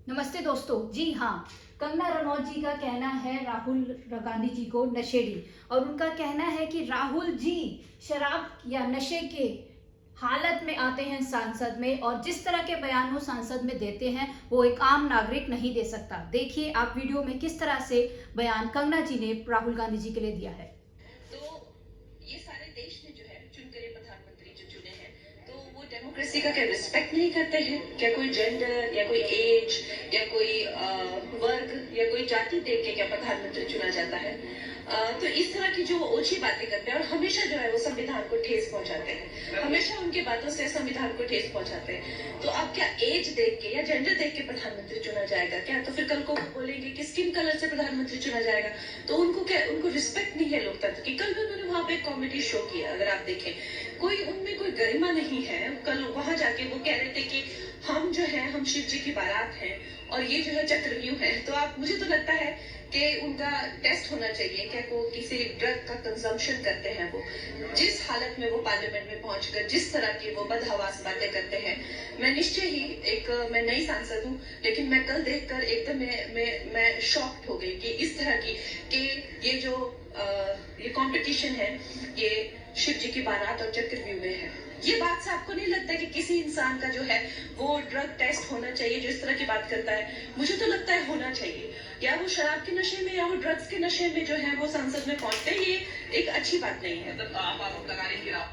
नमस्ते दोस्तों। जी हाँ, कंगना रनौत जी का कहना है राहुल गांधी जी को नशेड़ी, और उनका कहना है कि राहुल जी शराब या नशे के हालत में आते हैं सांसद में, और जिस तरह के बयान वो सांसद में देते हैं वो एक आम नागरिक नहीं दे सकता। देखिए आप वीडियो में किस तरह से बयान कंगना जी ने राहुल गांधी जी के लिए दिया है। तो ये सारे देश ने जो है चुनकर ये प्रधानमंत्री जो चुने हैं, तो वो डेमोक्रेसी का क्या रिस्पेक्ट नहीं करते हैं क्या? कोई जेंडर या कोई एज या कोई वर्ग या कोई जाति देख के क्या प्रधानमंत्री चुना जाता है? तो इस तरह की जो वो ओछी बातें करते हैं और हमेशा जो है वो संविधान को ठेस पहुंचाते हैं, हमेशा उनके बातों से संविधान को ठेस पहुंचाते हैं। तो अब क्या एज देख के या जेंडर देख के प्रधानमंत्री चुना जाएगा क्या? तो फिर कल को वो बोलेंगे कि स्किन कलर से प्रधानमंत्री चुना जाएगा। तो उनको क्या, उनको रिस्पेक्ट नहीं है लोकतंत्र की? कल भी उन्होंने वहां पे एक कॉमेडी शो किया, अगर आप देखें, कोई उनमें कोई गरिमा नहीं है। कल वहां जाके वो कह रहे थे कि हम जो है हम शिव जी की बारात हैं और ये जो है चक्रव्यूह है। तो आप, मुझे तो लगता है कि उनका टेस्ट होना चाहिए क्या को किसी ड्रग का कंजम्पशन करते हैं वो, जिस हालत में वो पार्लियामेंट में पहुंचकर जिस तरह की वो बदहवास बातें करते हैं। मैं निश्चय ही मैं नई सांसद हूँ, लेकिन मैं कल देखकर एकदम मैं शॉक्ड हो गई कि इस तरह की कि ये जो ये कंपटीशन है ये शिव जी की बारात और चक्रव्यूह में है। ये बात से आपको नहीं लगता कि किसी इंसान का जो है वो ड्रग टेस्ट होना चाहिए जो इस तरह की बात करता है? मुझे तो लगता है होना चाहिए। या वो शराब के नशे में या वो ड्रग्स के नशे में जो है वो संसद में पहुंचते हैं, ये एक अच्छी बात नहीं है। मतलब आप आरोप लगा रहे हैं।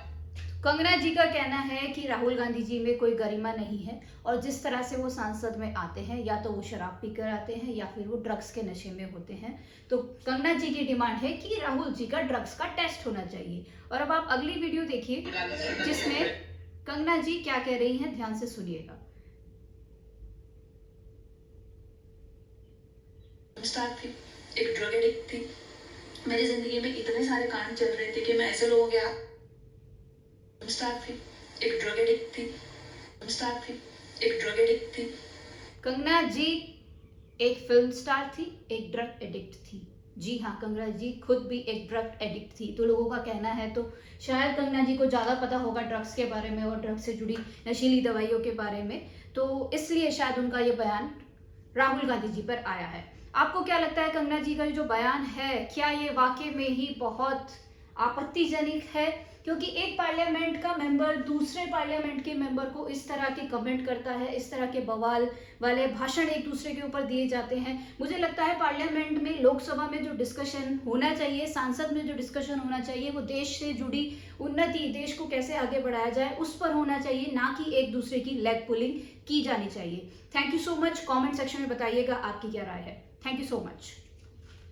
कंगना जी का कहना है कि राहुल गांधी जी में कोई गरिमा नहीं है, और जिस तरह से वो सांसद में आते हैं या तो वो शराब पीकर आते हैं या फिर वो ड्रग्स के नशे में होते हैं। तो कंगना जी की डिमांड है कि राहुल जी का ड्रग्स का टेस्ट होना चाहिए। और अब आप अगली वीडियो देखिए जिसमें कंगना जी क्या कह रही हैं, ध्यान से सुनिएगा। थी, एक ड्रग एडिक्ट थी। मेरी जिंदगी में इतने सारे कांड चल रहे थे कि मैं ऐसे लोगों के थी, एक ड्रग एडिक्ट थी, थी, एक ड्रग एडिक्ट थी। कंगना जी एक फिल्म स्टार थी, एक ड्रग एडिक्ट थी। जी हाँ, कंगना जी खुद भी एक ड्रग एडिक्ट थी। तो लोगों का कहना है, तो शायद कंगना जी को ज़्यादा पता होगा ड्रग्स के बारे में और ड्रग्स से जुड़ी नशीली दवाइयों के बारे में, तो इसलिए शायद उनका ये बयान राहुल गांधी जी पर आया है। आपको क्या लगता है, कंगना जी का जो बयान है क्या ये वाकई में ही बहुत आपत्तिजनक है? क्योंकि एक पार्लियामेंट का मेंबर दूसरे पार्लियामेंट के मेंबर को इस तरह के कमेंट करता है, इस तरह के बवाल वाले भाषण एक दूसरे के ऊपर दिए जाते हैं। मुझे लगता है पार्लियामेंट में, लोकसभा में जो डिस्कशन होना चाहिए, सांसद में जो डिस्कशन होना चाहिए, वो देश से जुड़ी उन्नति, देश को कैसे आगे बढ़ाया जाए उस पर होना चाहिए, ना कि एक दूसरे की लेग पुलिंग की जानी चाहिए। Thank you so much. Comment section में बताइएगा आपकी क्या राय है। Thank you so much.